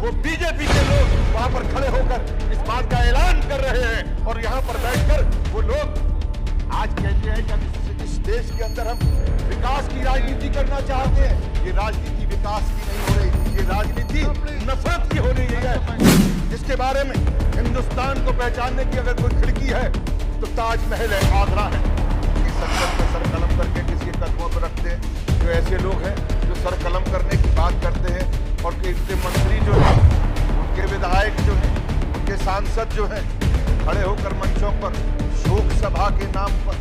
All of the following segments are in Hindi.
वो बीजेपी के लोग वहां पर खड़े होकर इस बात का ऐलान कर रहे हैं और यहाँ पर बैठकर वो लोग आज कहते हैं कि इस देश के अंदर हम विकास की राजनीति करना चाहते हैं। ये राजनीति विकास की नहीं हो रही, ये राजनीति नफरत की हो रही है, जिसके बारे में हिंदुस्तान को पहचानने की अगर कोई खिड़की है तो ताजमहल है, आगरा है। कि संसद में सर कलम करके किसी कदमों पर रखते हैं जो ऐसे लोग हैं जो सर कलम करने की बात करते हैं और उनके मंत्री जो है, उनके विधायक जो है, उनके सांसद जो है, खड़े होकर मंचों पर शोक सभा के नाम पर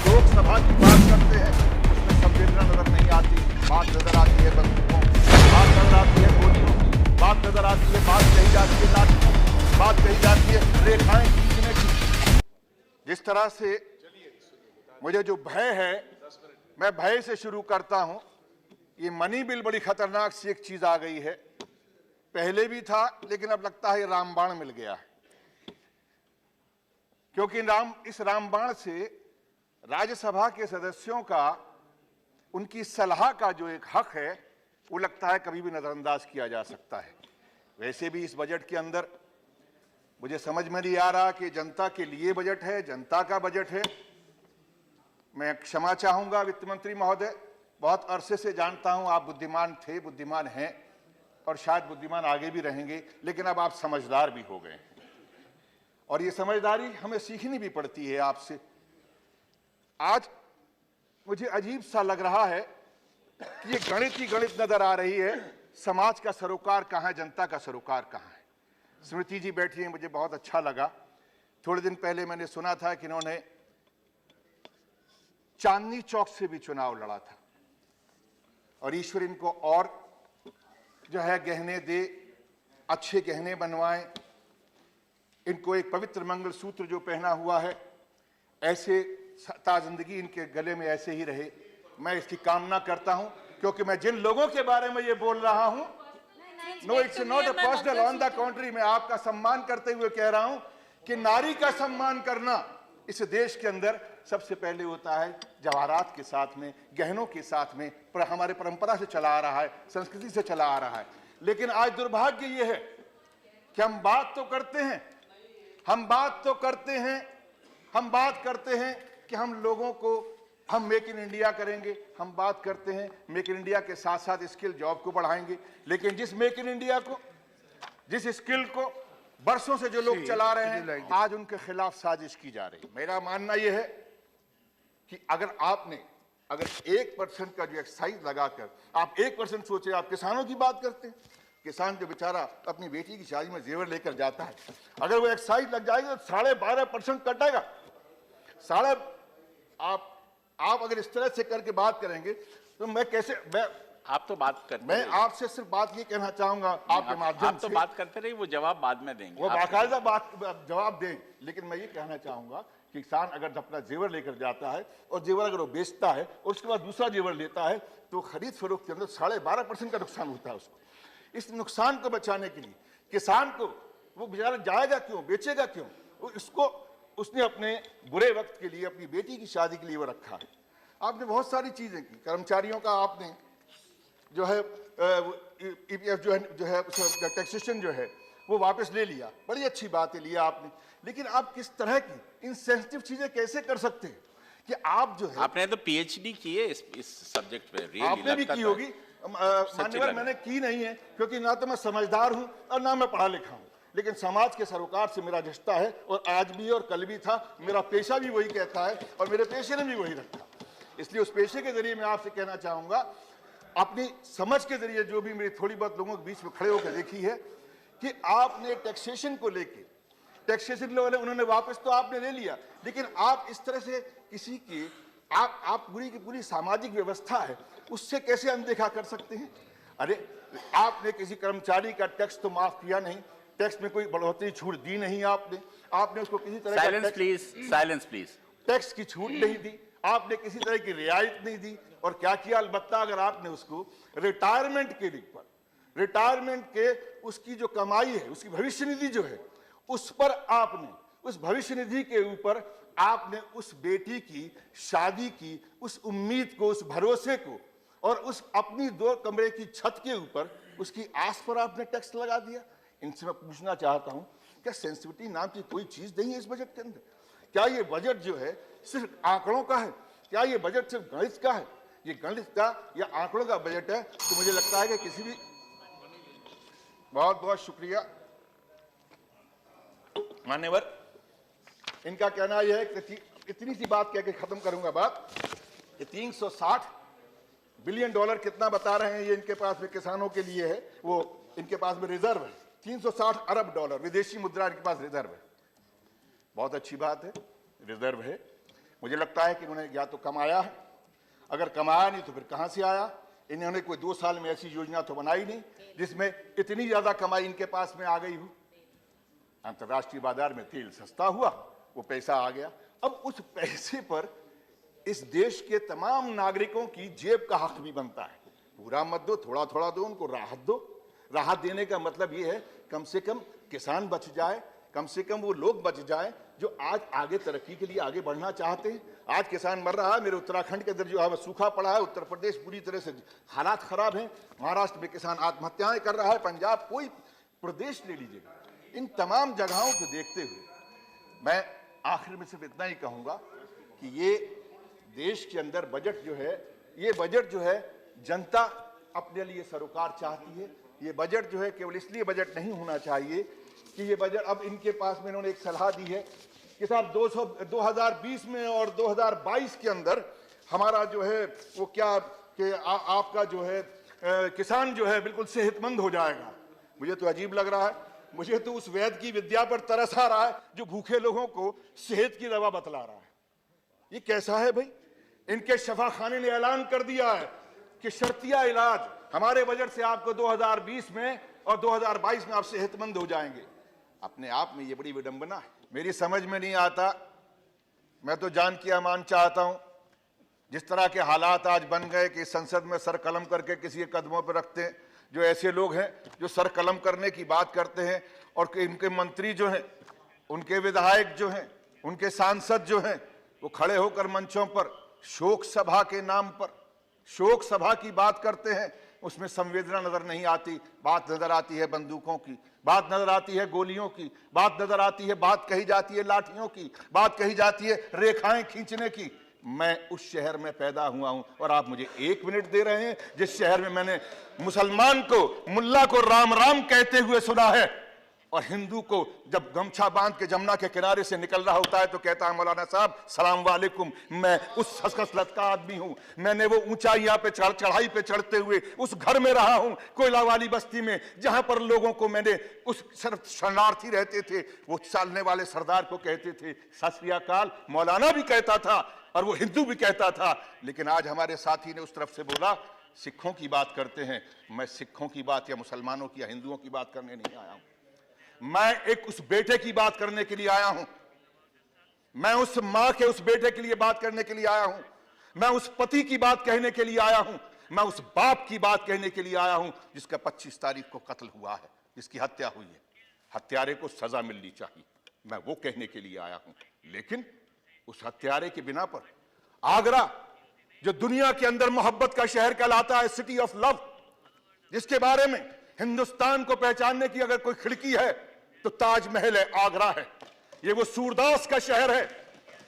शोक सभा की बात करते हैं। उसमें संवेदना नजर नहीं आती, बात नजर आती है बंदूकों की, बात नजर आती है गोलियों की, बात नजर आती है, बात कही जाती है लाठियों की, बात कही जाती है रेखाएं खींचने की। जिस तरह से मुझे जो भय है, मैं भय से शुरू करता हूं। ये मनी बिल बड़ी खतरनाक सी एक चीज आ गई है, पहले भी था लेकिन अब लगता है रामबाण मिल गया है, क्योंकि इस रामबाण से राज्यसभा के सदस्यों का उनकी सलाह का जो एक हक है वो लगता है कभी भी नजरअंदाज किया जा सकता है। वैसे भी इस बजट के अंदर मुझे समझ में नहीं आ रहा कि जनता के लिए बजट है, जनता का बजट है। मैं क्षमा चाहूंगा वित्त मंत्री महोदय, बहुत अरसे से जानता हूं आप बुद्धिमान थे, बुद्धिमान हैं और शायद बुद्धिमान आगे भी रहेंगे, लेकिन अब आप समझदार भी हो गए हैं और ये समझदारी हमें सीखनी भी पड़ती है आपसे। आज मुझे अजीब सा लग रहा है कि ये गणित ही गणित नजर आ रही है, समाज का सरोकार कहाँ है, जनता का सरोकार कहाँ है। स्मृति जी बैठी हैं, मुझे बहुत अच्छा लगा। थोड़े दिन पहले मैंने सुना था कि इन्होंने चांदनी चौक से भी चुनाव लड़ा था और ईश्वर इनको और जो है गहने दे, अच्छे गहने बनवाएं, इनको एक पवित्र मंगलसूत्र जो पहना हुआ है ऐसे जिंदगी इनके गले में ऐसे ही रहे, मैं इसकी कामना करता हूं। क्योंकि मैं जिन लोगों के बारे में ये बोल रहा हूं, no it's not a personal, on the contrary, मैं आपका सम्मान करते हुए कह रहा हूं कि नारी का सम्मान करना इस देश के अंदर सबसे पहले होता है जवाहरात के साथ में, गहनों के साथ में, पर हमारे परंपरा से चला आ रहा है, संस्कृति से चला आ रहा है। लेकिन आज दुर्भाग्य ये है कि हम बात तो करते हैं कि हम लोगों को हम मेक इन इंडिया करेंगे, हम बात करते हैं मेक इन इंडिया के साथ साथ स्किल जॉब को बढ़ाएंगे, लेकिन जिस मेक इन इंडिया को, जिस स्किल को बरसों से जो लोग चला रहे हैं, आज उनके खिलाफ साजिश की जा रही है। मेरा मानना यह है कि अगर 1% का जो एक्साइज लगाकर आप 1% सोचे, आप किसानों की बात करते हैं, किसान जो बेचारा अपनी बेटी की शादी में जेवर लेकर जाता है, अगर वो एक्साइज लग जाएगी तो 12.5% कटेगा। आप अगर इस तरह से करके बात करेंगे तो आप तो बात करते मैं आपसे सिर्फ बात ये कहना चाहूंगा आपके माध्यम से, आप तो बात करते रहिए, वो जवाब बाद में देंगे, वो बाकायदा जवाब दें। लेकिन मैं ये कहना चाहूंगा कि किसान अगर अपना जेवर लेकर जाता है और जेवर अगर वो बेचता है और उसके बाद दूसरा जेवर लेता है तो खरीद फरोख्त के अंदर 12.5% का नुकसान होता है उसको। इस नुकसान को बचाने के लिए किसान को वो बेचारा जाएगा क्यों, बेचेगा क्यों, उसने अपने बुरे वक्त के लिए, अपनी बेटी की शादी के लिए वो रखा है। आपने बहुत सारी चीजें की, कर्मचारियों का आपने जो है ईपीएफ जो है टैक्सेशन जो है वो वापस ले लिया, बड़ी अच्छी बात है, लिया आपने। लेकिन आप किस तरह की इन सेंसिटिव चीजें कैसे कर सकते हैं कि आप जो है, आपने तो पीएचडी की है इस सब्जेक्ट पे, आपने भी की होगी मान्यवर, मैंने की नहीं है क्योंकि ना तो मैं समझदार हूं और ना मैं पढ़ा लिखा हूं, लेकिन समाज के सरोकार से मेरा रिश्ता है और आज भी और कल भी था, मेरा पेशा भी वही कहता है और मेरे पेशे ने भी वही रखा। इसलिए उस पेशे के जरिए मैं आपसे कहना चाहूंगा, अपनी समझ के जरिए जो भी मेरी थोड़ी बहुत लोगों के बीच में खड़े होकर देखी है कि आपने टैक्सेशन को लेके, टैक्सेशन उन्होंने वापस तो आपने ले लिया, लेकिन आप इस तरह से किसी की आप पूरी की पूरी सामाजिक व्यवस्था है उससे कैसे अनदेखा कर सकते हैं। अरे आपने किसी कर्मचारी का टैक्स तो माफ किया नहीं, टैक्स में कोई बढ़ोतरी छूट दी नहीं, आपने उसको किसी तरह साइलेंस प्लीज टैक्स की छूट नहीं दी, आपने किसी तरह की रियायत नहीं दी। और क्या किया, अलबत्ता अगर आपने उसको रिटायरमेंट के लिए पर, रिटायरमेंट के उसकी जो कमाई है, उसकी भविष्य निधि जो है, उस पर आपने, उस भविष्य निधि के ऊपर आपने उस बेटी की शादी की उस उम्मीद को, उस भरोसे को और उस अपनी 2 कमरे की छत के ऊपर उसकी आस पर आपने टैक्स लगा दिया। इनसे मैं पूछना चाहता हूं, क्या सेंसिटिविटी नाम की कोई चीज नहीं है इस बजट के अंदर? क्या ये बजट जो है सिर्फ आंकड़ों का है? क्या ये बजट सिर्फ गणित का है? ये गणित का या आंकड़ों का बजट है तो मुझे लगता है कि किसी भी। बहुत बहुत शुक्रिया मान्यवर। इनका कहना यह है कि इतनी सी बात कह के खत्म करूंगा बात कि 360 बिलियन डॉलर कितना बता रहे हैं ये इनके पास में किसानों के लिए है, वो इनके पास में रिजर्व है। 360 अरब डॉलर विदेशी मुद्रा इनके पास रिजर्व है। बहुत अच्छी बात है, रिजर्व है। मुझे लगता है कि उन्होंने या तो कमाया है, अगर कमाया नहीं तो फिर कहां से आया? इन्होंने कोई 2 साल में ऐसी योजना तो बनाई नहीं जिसमें इतनी ज्यादा कमाई इनके पास में आ गई हो। अंतर्राष्ट्रीय बाजार में तेल सस्ता हुआ, वो पैसा आ गया। अब उस पैसे पर इस देश के तमाम नागरिकों की जेब का हक भी बनता है। पूरा मत दो, थोड़ा थोड़ा दो, उनको राहत दो। राहत देने का मतलब ये है कम से कम किसान बच जाए, कम से कम वो लोग बच जाए जो आज आगे तरक्की के लिए आगे बढ़ना चाहते हैं। आज किसान मर रहा है, मेरे उत्तराखंड के अंदर जो है सूखा पड़ा है, उत्तर प्रदेश पूरी तरह से हालात खराब हैं, महाराष्ट्र में किसान आत्महत्याएं कर रहा है, पंजाब, कोई प्रदेश ले लीजिएगा। इन तमाम जगहों को देखते हुए मैं आखिर में सिर्फ इतना ही कहूंगा कि ये देश के अंदर बजट जो है, ये बजट जो है जनता अपने लिए सरोकार चाहती है। ये बजट जो है केवल इसलिए बजट नहीं होना चाहिए कि ये बजट, अब इनके पास में इन्होंने एक सलाह दी है कि साहब 2020 में और 2022 के अंदर हमारा जो है वो क्या कि आपका जो है किसान जो है बिल्कुल सेहतमंद हो जाएगा। मुझे तो अजीब लग रहा है, मुझे तो उस वैद्य की विद्या पर तरस आ रहा है जो भूखे लोगों को सेहत की दवा बतला रहा है। ये कैसा है भाई? इनके शफाखाने ने ऐलान कर दिया है कि शर्तिया इलाज हमारे बजट से आपको 2020 में और 2022 में आप सेहतमंद हो जाएंगे। अपने आप में ये बड़ी विडंबना है। मेरी समझ में नहीं आता, मैं तो जान की अमान चाहता हूं। जिस तरह के हालात आज बन गए कि संसद में सर कलम करके किसी के कदमों पर रखते हैं, जो ऐसे लोग हैं जो सर कलम करने की बात करते हैं, और इनके मंत्री जो हैं, उनके विधायक जो हैं, उनके सांसद जो हैं, वो खड़े होकर मंचों पर शोक सभा के नाम पर शोक सभा की बात करते हैं। उसमें संवेदना नजर नहीं आती, बात नजर आती है बंदूकों की, बात नजर आती है गोलियों की, बात नजर आती है, बात कही जाती है लाठियों की, बात कही जाती है रेखाएं खींचने की। मैं उस शहर में पैदा हुआ हूं और आप मुझे 1 मिनट दे रहे हैं जिस शहर में मैंने मुसलमान को, मुल्ला को राम राम कहते हुए सुना है, और हिंदू को जब गमछा बांध के जमुना के किनारे से निकल रहा होता है तो कहता है मौलाना साहब सलाम वालेकुम। मैं उस खसखस का आदमी हूं। मैंने वो ऊंचाइयां पे चढ़ाई पे चढ़ते हुए उस घर में रहा हूं, कोयला वाली बस्ती में, जहां पर लोगों को मैंने उस शरणार्थी रहते थे, वो चलने वाले सरदार को कहते थे सत श्री अकाल। मौलाना भी कहता था और वो हिंदू भी कहता था। लेकिन आज हमारे साथी ने उस तरफ से बोला सिखों की बात करते हैं। मैं सिखों की बात या मुसलमानों की या हिंदुओं की बात करने नहीं आया हूं। मैं एक उस बेटे की बात करने के लिए आया हूं। मैं उस मां के उस बेटे के लिए बात करने के लिए आया हूं। मैं उस पति की बात कहने के लिए आया हूं। मैं उस बाप की बात कहने के लिए आया हूं जिसका 25 तारीख को कत्ल हुआ है, जिसकी हत्या हुई है। हत्यारे को सजा मिलनी चाहिए, मैं वो कहने के लिए आया हूं। लेकिन उस हत्यारे के बिना पर आगरा, जो दुनिया के अंदर मोहब्बत का शहर कहलाता है, सिटी ऑफ लव, जिसके बारे में हिंदुस्तान को पहचानने की अगर कोई खिड़की है तो ताजमहल है, आगरा है। ये वो सूरदास का शहर है,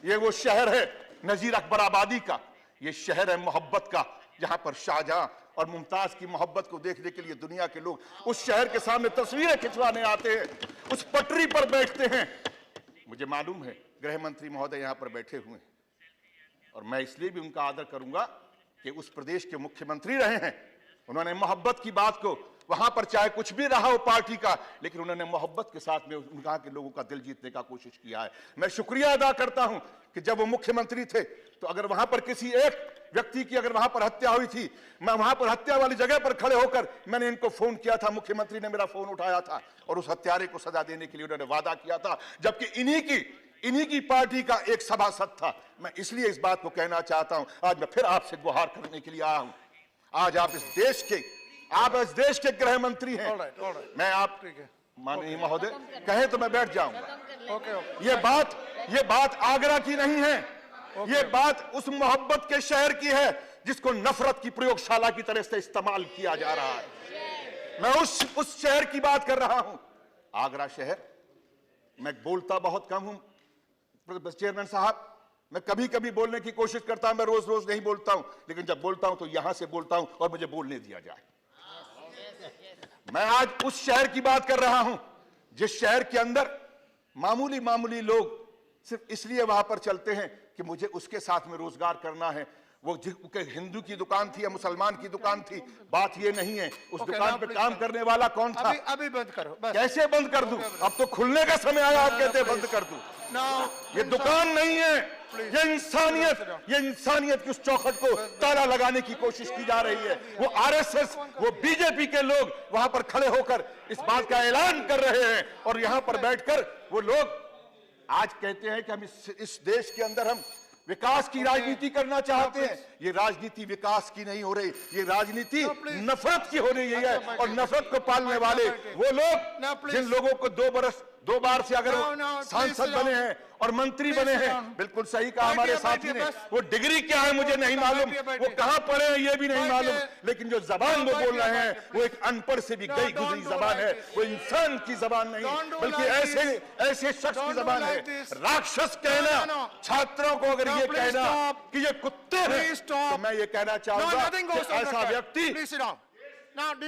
ये वो शहर है नजीर अकबर आबादी का, ये शहर है मोहब्बत का, जहां पर शाहजहां और मुमताज की मोहब्बत को देखने के लिए दुनिया के लोग उस शहर के सामने तस्वीरें खिंचवाने आते हैं, उस पटरी पर बैठते हैं। मुझे मालूम है गृह मंत्री महोदय यहां पर बैठे हुए हैं, और मैं इसलिए भी उनका आदर करूंगा कि उस प्रदेश के मुख्यमंत्री रहे हैं। उन्होंने मोहब्बत की बात को, वहां पर चाहे कुछ भी रहा हो पार्टी का, लेकिन उन्होंने मोहब्बत के साथ में वहां के लोगों का दिल जीतने का कोशिश किया है। मैं शुक्रिया अदा करता हूं कि जब वो मुख्यमंत्री थे तो अगर वहां पर किसी एक व्यक्ति की अगर वहां पर हत्या हुई थी, मैं वहां पर हत्या वाली जगह पर खड़े होकर मैंने इनको फोन किया था, मुख्यमंत्री ने मेरा फोन उठाया था और उस हत्यारे को सजा देने के लिए उन्होंने वादा किया था, जबकि इन्हीं की पार्टी का एक सभासद था। मैं इसलिए इस बात को कहना चाहता हूं, आज मैं फिर आपसे गुहार करने के लिए आया हूं। आज आप इस देश के गृह मंत्री हैं। मैं आप माननीय महोदय कहें तो मैं बैठ जाऊंगा। ये बात आगरा की नहीं है, ये बात उस मोहब्बत के शहर की है जिसको नफरत की प्रयोगशाला की तरह से इस्तेमाल किया जा रहा है। मैं उस शहर की बात कर रहा हूं, आगरा शहर। मैं बोलता बहुत कम हूं चेयरमैन साहब, मैं कभी कभी बोलने की कोशिश करता हूं, मैं रोज रोज नहीं बोलता हूं, लेकिन जब बोलता हूं तो यहां से बोलता हूं और मुझे बोलने दिया जाए। मैं आज उस शहर की बात कर रहा हूं जिस शहर के अंदर मामूली मामूली लोग सिर्फ इसलिए वहां पर चलते हैं कि मुझे उसके साथ में रोजगार करना है। वो हिंदू की दुकान थी या मुसलमान की दुकान थी, बात ये नहीं है। उस दुकान पे काम करने वाला कौन था? अभी बंद करो बस। कैसे बंद कर दूं? अब तो खुलने का समय आया, आप कहते हैं बंद कर दूं। ये दुकान नहीं है, ये इंसानियत की उस चौखट को ताला लगाने की कोशिश की जा रही है। वो आरएसएस, वो बीजेपी के लोग वहां पर खड़े होकर इस बात का ऐलान कर रहे हैं और यहां पर बैठकर वो लोग आज कहते हैं कि हम इस देश के अंदर हम विकास की राजनीति करना चाहते हैं। ये राजनीति विकास की नहीं हो रही, ये राजनीति नफरत की हो रही है। और नफरत को पालने वाले वो लोग जिन लोगों को 2 बार से अगर सांसद बने हैं और मंत्री बने हैं, बिल्कुल सही कहा हमारे साथी ने, वो डिग्री क्या है मुझे नहीं मालूम, वो कहां पढ़े हैं ये भी नहीं मालूम, लेकिन जो जबान वो बोल रहे हैं वो एक अनपढ़ से भी गई गुजरी जबान है। वो इंसान की जबान नहीं बल्कि ऐसे शख्स की जबान है। राक्षस कहना छात्रों को, अगर ये कहना कि ये कुत्ते हैं, तो मैं ये कहना चाहूंगा कि ऐसा व्यक्ति